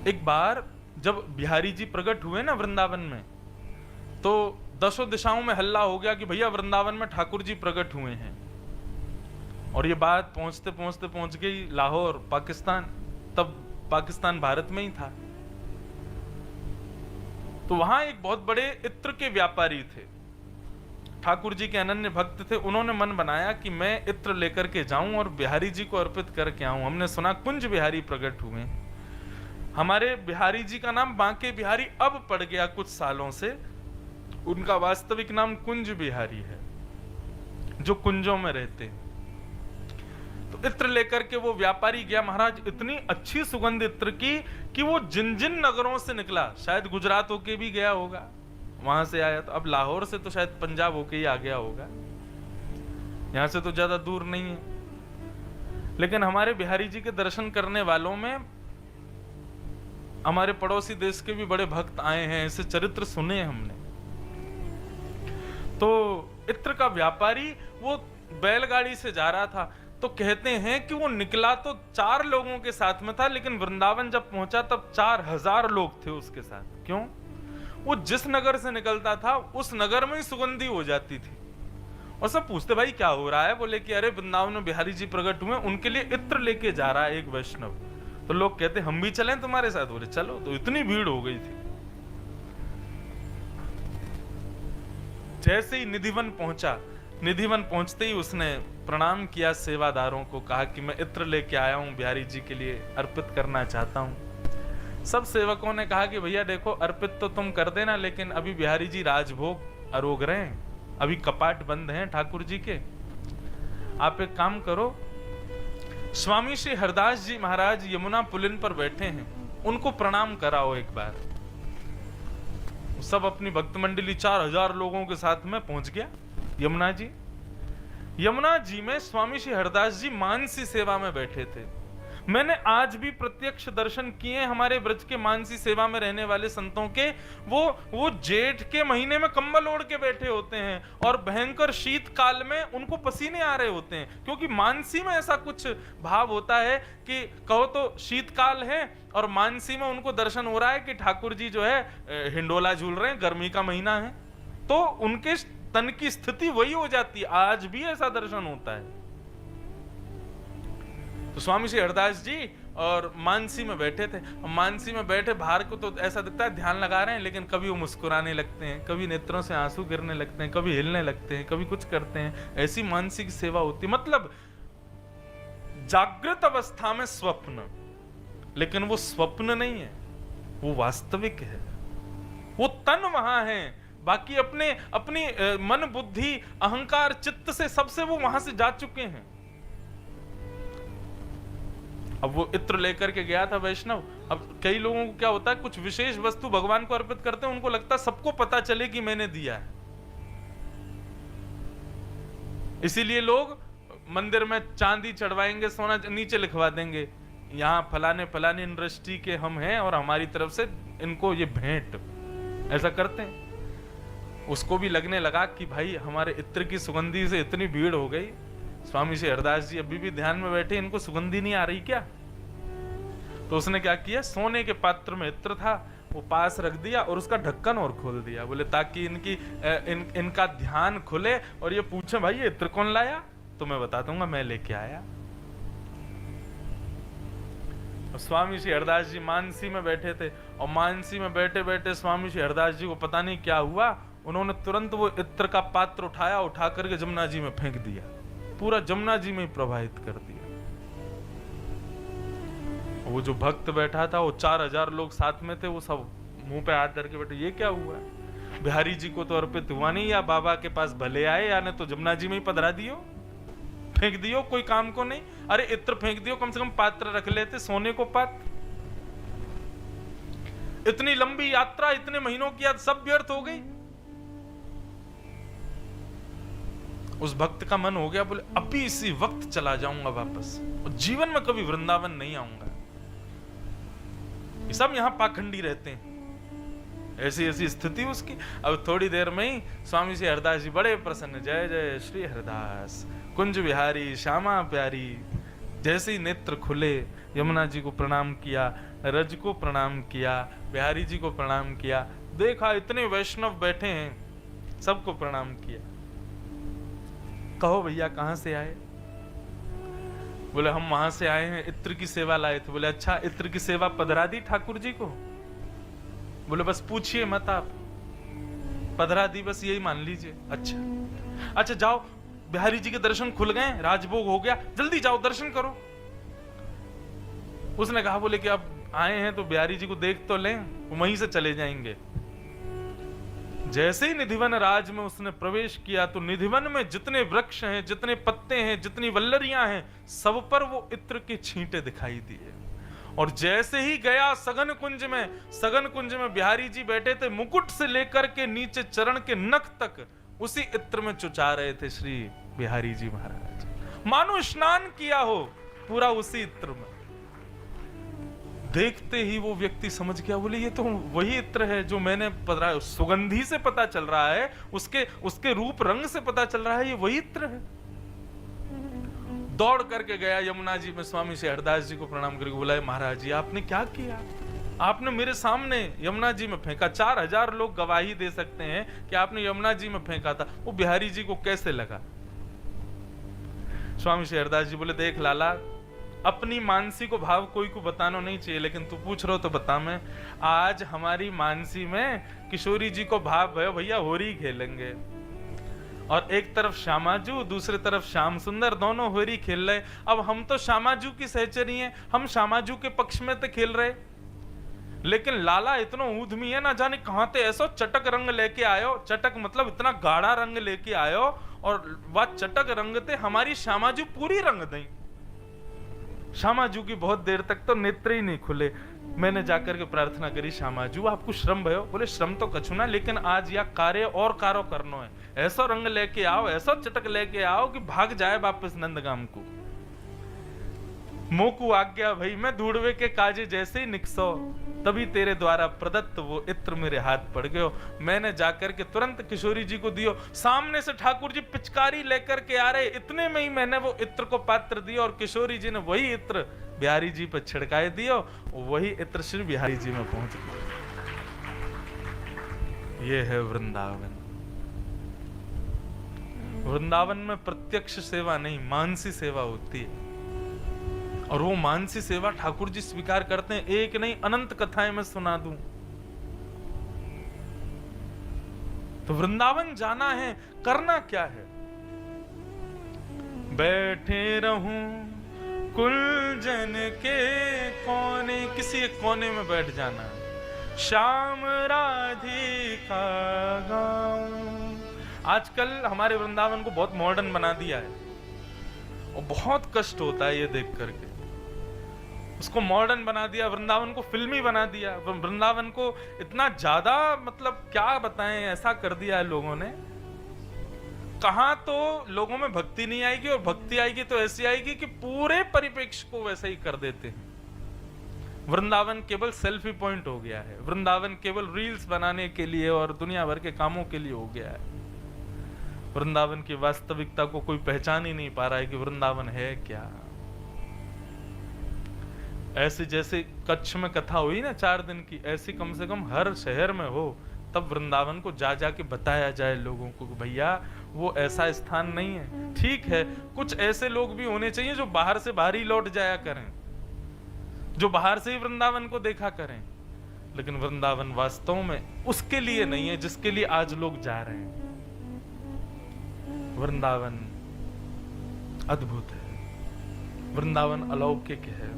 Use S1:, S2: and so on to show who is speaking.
S1: एक बार जब बिहारी जी प्रकट हुए ना वृंदावन में, तो दसों दिशाओं में हल्ला हो गया कि भैया वृंदावन में ठाकुर जी प्रकट हुए हैं। और ये बात पहुंचते पहुंचते पहुंच गई लाहौर, पाकिस्तान। तब पाकिस्तान भारत में ही था। तो वहां एक बहुत बड़े इत्र के व्यापारी थे, ठाकुर जी के अनन्य भक्त थे। उन्होंने मन बनाया कि मैं इत्र लेकर के जाऊं और बिहारी जी को अर्पित करके आऊं। हमने सुना कुंज बिहारी प्रकट हुए। हमारे बिहारी जी का नाम बांके बिहारी अब पड़ गया कुछ सालों से। उनका वास्तविक नाम कुंज बिहारी है, जो कुंजों में रहते हैं। तो इत्र लेकर के वो व्यापारी गया। महाराज इतनी अच्छी सुगंध इत्र की कि वो जिन जिन नगरों से निकला, शायद गुजरात होके भी गया होगा, वहां से आया। तो अब लाहौर से तो शायद पंजाब होके ही आ गया होगा, यहां से तो ज्यादा दूर नहीं है। लेकिन हमारे बिहारी जी के दर्शन करने वालों में हमारे पड़ोसी देश के भी बड़े भक्त आए हैं, ऐसे चरित्र सुने हमने। तो इत्र का व्यापारी वो बैलगाड़ी से जा रहा था, तो कहते हैं कि वो निकला तो 4 लोगों के साथ में था, लेकिन वृंदावन जब पहुंचा तब 4000 लोग थे उसके साथ। क्यों? वो जिस नगर से निकलता था उस नगर में ही सुगंधी हो जाती थी। और सब पूछते भाई क्या हो रहा है? बोले कि अरे वृंदावन में बिहारी जी प्रकट हुए, उनके लिए इत्र लेके जा रहा है एक वैष्णव। तो लोग कहते हम भी चलें तुम्हारे साथ? बोले चलो। तो इतनी भीड़ हो गई थी। जैसे ही निधिवन पहुंचा, निधिवन पहुंचते ही उसने प्रणाम किया सेवादारों को, कहा कि मैं इत्र लेके आया हूं, बिहारी जी के लिए अर्पित करना चाहता हूं। सब सेवकों ने कहा कि भैया देखो, अर्पित तो तुम कर देना, लेकिन अभी बिहारी जी राजभोग अरोग रहे हैं, अभी कपाट बंद हैं ठाकुर जी के। आप एक काम करो, स्वामी श्री हरदास जी महाराज यमुना पुलिन पर बैठे हैं, उनको प्रणाम कराओ एक बार। सब अपनी भक्त मंडली 4000 लोगों के साथ में पहुंच गया यमुना जी। यमुना जी में स्वामी श्री हरदास जी मानसी सेवा में बैठे थे। मैंने आज भी प्रत्यक्ष दर्शन किए हमारे ब्रज के मानसी सेवा में रहने वाले संतों के। वो जेठ के महीने में कंबल ओढ़ के बैठे होते हैं और भयंकर शीत काल में उनको पसीने आ रहे होते हैं, क्योंकि मानसी में ऐसा कुछ भाव होता है कि कहो तो शीतकाल है और मानसी में उनको दर्शन हो रहा है कि ठाकुर जी जो है हिंडोला झूल रहे हैं, गर्मी का महीना है, तो उनके तन की स्थिति वही हो जाती है। आज भी ऐसा दर्शन होता है। तो स्वामी श्री हरदास जी और मानसी में बैठे थे। मानसी में बैठे बाहर को तो ऐसा दिखता है ध्यान लगा रहे हैं, लेकिन कभी वो मुस्कुराने लगते हैं, कभी नेत्रों से आंसू गिरने लगते हैं, कभी हिलने लगते हैं, कभी कुछ करते हैं। ऐसी मानसिक सेवा होती, मतलब जागृत अवस्था में स्वप्न, लेकिन वो स्वप्न नहीं है, वो वास्तविक है। वो तन वहां है, बाकी अपनी मन बुद्धि अहंकार चित्त से सबसे वो वहां से जा चुके हैं। अब वो इत्र लेकर के गया था वैष्णव। अब कई लोगों को क्या होता है, कुछ विशेष वस्तु भगवान को अर्पित करते हैं, उनको लगता है सबको पता चले कि मैंने दिया है। इसीलिए लोग मंदिर में चांदी चढ़वाएंगे, सोना नीचे लिखवा देंगे, यहाँ फलाने फलाने यूनिवर्सिटी के हम हैं और हमारी तरफ से इनको ये भेंट, ऐसा करते हैं। उसको भी लगने लगा कि भाई हमारे इत्र की सुगंधी से इतनी भीड़ हो गई, स्वामी श्री हरदास जी अभी भी ध्यान में बैठे, इनको सुगंधी नहीं आ रही क्या? तो उसने क्या किया, सोने के पात्र में इत्र था, वो पास रख दिया और उसका ढक्कन और खोल दिया। बोले ताकि इनका ध्यान खुले और ये पूछे भाई ये इत्र कौन लाया, तो मैं बता दूंगा मैं लेके आया। और स्वामी श्री हरदास जी मानसी में बैठे थे, और मानसी में बैठे बैठे स्वामी श्री हरदास जी को पता नहीं क्या हुआ, उन्होंने तुरंत वो इत्र का पात्र उठाया, उठा करके जमुना जी में फेंक दिया, पूरा जमुना जी में प्रवाहित कर दिया। वो जो भक्त बैठा था, वो 4000 लोग साथ में थे, वो सब मुंह पे हाथ धर के बैठे, ये क्या हुआ? बिहारी जी को तो अर्पित हुआ नहीं, या बाबा के पास भले आए या ने तो जमुना जी में ही पधरा दियो, फेंक दियो, कोई काम को नहीं। अरे इत्र फेंक दियो, कम से कम पात्र रख लेते, सोने को पात्र। इतनी लंबी यात्रा, इतने महीनों की याद सब व्यर्थ हो गई। उस भक्त का मन हो गया, बोले अभी इसी वक्त चला जाऊंगा वापस, और जीवन में कभी वृंदावन नहीं आऊंगा। ये सब यहां पाखंडी रहते हैं, ऐसी ऐसी स्थिति उसकी। अब थोड़ी देर में ही स्वामी श्री हरदास जी बड़े प्रसन्न, जय जय श्री हरदास, कुंज बिहारी श्यामा प्यारी, जैसे ही नेत्र खुले, यमुना जी को प्रणाम किया, रज को प्रणाम किया, बिहारी जी को प्रणाम किया, देखा इतने वैष्णव बैठे हैं, सबको प्रणाम किया। कहो भैया कहां से आए? बोले हम वहां से आए हैं, इत्र की सेवा लाए थे। बोले अच्छा, इत्र की सेवा पधरा दी ठाकुर जी को? बोले बस पूछिए मत आप, पधरा दी बस यही मान लीजिए। अच्छा जाओ, बिहारी जी के दर्शन खुल गए, राजभोग हो गया, जल्दी जाओ दर्शन करो। उसने कहा बोले कि अब आए हैं तो बिहारी जी को देख तो लें, वहीं से चले जाएंगे। जैसे ही निधिवन राज में उसने प्रवेश किया तो निधिवन में जितने वृक्ष हैं, जितने पत्ते हैं, जितनी वल्लरियां हैं, सब पर वो इत्र के छींटे दिखाई दिए। और जैसे ही गया सघन कुंज में बिहारी जी बैठे थे, मुकुट से लेकर के नीचे चरण के नख तक उसी इत्र में चुचा रहे थे श्री बिहारी जी महाराज, मानो स्नान किया हो पूरा उसी इत्र में। देखते ही वो व्यक्ति समझ गया, बोले ये तो वही इत्र है जो मैंने पधरा, सुगंधी से पता चल रहा है, उसके रूप रंग से पता चल रहा है ये वही इत्र है। दौड़ करके गया यमुना जी में, स्वामी श्री हरदास जी को प्रणाम करके बोला महाराज जी आपने क्या किया? आपने मेरे सामने यमुना जी में फेंका, 4000 लोग गवाही दे सकते हैं कि आपने यमुना जी में फेंका था, वो बिहारी जी को कैसे लगा? स्वामी श्री हरदास जी बोले देख लाला, अपनी मानसी को भाव कोई को बताना नहीं चाहिए, लेकिन तू पूछ रहा हो तो बता। मैं आज हमारी मानसी में किशोरी जी को भाव है भैया होरी खेलेंगे, और एक तरफ श्यामाजू दूसरी तरफ श्याम सुंदर, दोनों होरी खेल रहे। अब हम तो श्यामाजू की सहचरी हैं, हम श्यामाजू के पक्ष में तो खेल रहे, लेकिन लाला इतना ऊधमी है, ना जाने कहां ते ऐसा चटक रंग लेके आयो, चटक मतलब इतना गाढ़ा रंग लेके आयो, और वह चटक रंग ते हमारी श्यामाजू पूरी रंग दई। श्यामाजू की बहुत देर तक तो नेत्र ही नहीं खुले। मैंने जाकर के प्रार्थना करी, श्यामाजू आपको श्रम भयो? बोले श्रम तो कछु ना, लेकिन आज या कार्य और कारो करनो है, ऐसा रंग लेके आओ, ऐसा चटक लेके आओ कि भाग जाए वापस नंदगाम को। मोकू आज्ञा भाई, मैं धूड़वे के काजे जैसे ही निकसो, तभी तेरे द्वारा प्रदत्त वो इत्र मेरे हाथ पड़ गयो। मैंने जाकर के तुरंत किशोरी जी को दियो, सामने से ठाकुर जी पिचकारी लेकर के आ रहे, इतने में ही मैंने वो इत्र को पात्र दिया, और किशोरी जी ने वही इत्र बिहारी जी पर छिड़काए दियो, वही इत्र श्री बिहारी जी में पहुंच गया। ये है वृंदावन। वृंदावन में प्रत्यक्ष सेवा नहीं, मानसी सेवा होती है, और वो मानसी सेवा ठाकुर जी स्वीकार करते हैं। एक नहीं अनंत कथाएं मैं सुना दूं। तो वृंदावन जाना है, करना क्या है? बैठे रहूं कुलजन के कोने, किसी एक कोने में बैठ जाना, श्याम राधिका गाऊं। आजकल हमारे वृंदावन को बहुत मॉडर्न बना दिया है, और बहुत कष्ट होता है ये देख करके। उसको मॉडर्न बना दिया, वृंदावन को फिल्मी बना दिया, वृंदावन को इतना ज्यादा मतलब क्या बताएं, ऐसा कर दिया है लोगों ने। कहां तो लोगों में भक्ति नहीं आएगी, और भक्ति आएगी तो ऐसी आएगी कि पूरे परिप्रेक्ष्य को वैसे ही कर देते हैं। वृंदावन केवल सेल्फी पॉइंट हो गया है, वृंदावन केवल रील्स बनाने के लिए और दुनिया भर के कामों के लिए हो गया है। वृंदावन की वास्तविकता को कोई पहचान ही नहीं पा रहा है कि वृंदावन है क्या। ऐसे जैसे कच्छ में कथा हुई ना 4 दिन की, ऐसी कम से कम हर शहर में हो, तब वृंदावन को जा जाके बताया जाए लोगों को कि भैया वो ऐसा स्थान नहीं है। ठीक है, कुछ ऐसे लोग भी होने चाहिए जो बाहर से बाहर ही लौट जाया करें, जो बाहर से ही वृंदावन को देखा करें, लेकिन वृंदावन वास्तव में उसके लिए नहीं है जिसके लिए आज लोग जा रहे हैं। वृंदावन अद्भुत है, वृंदावन अलौकिक है।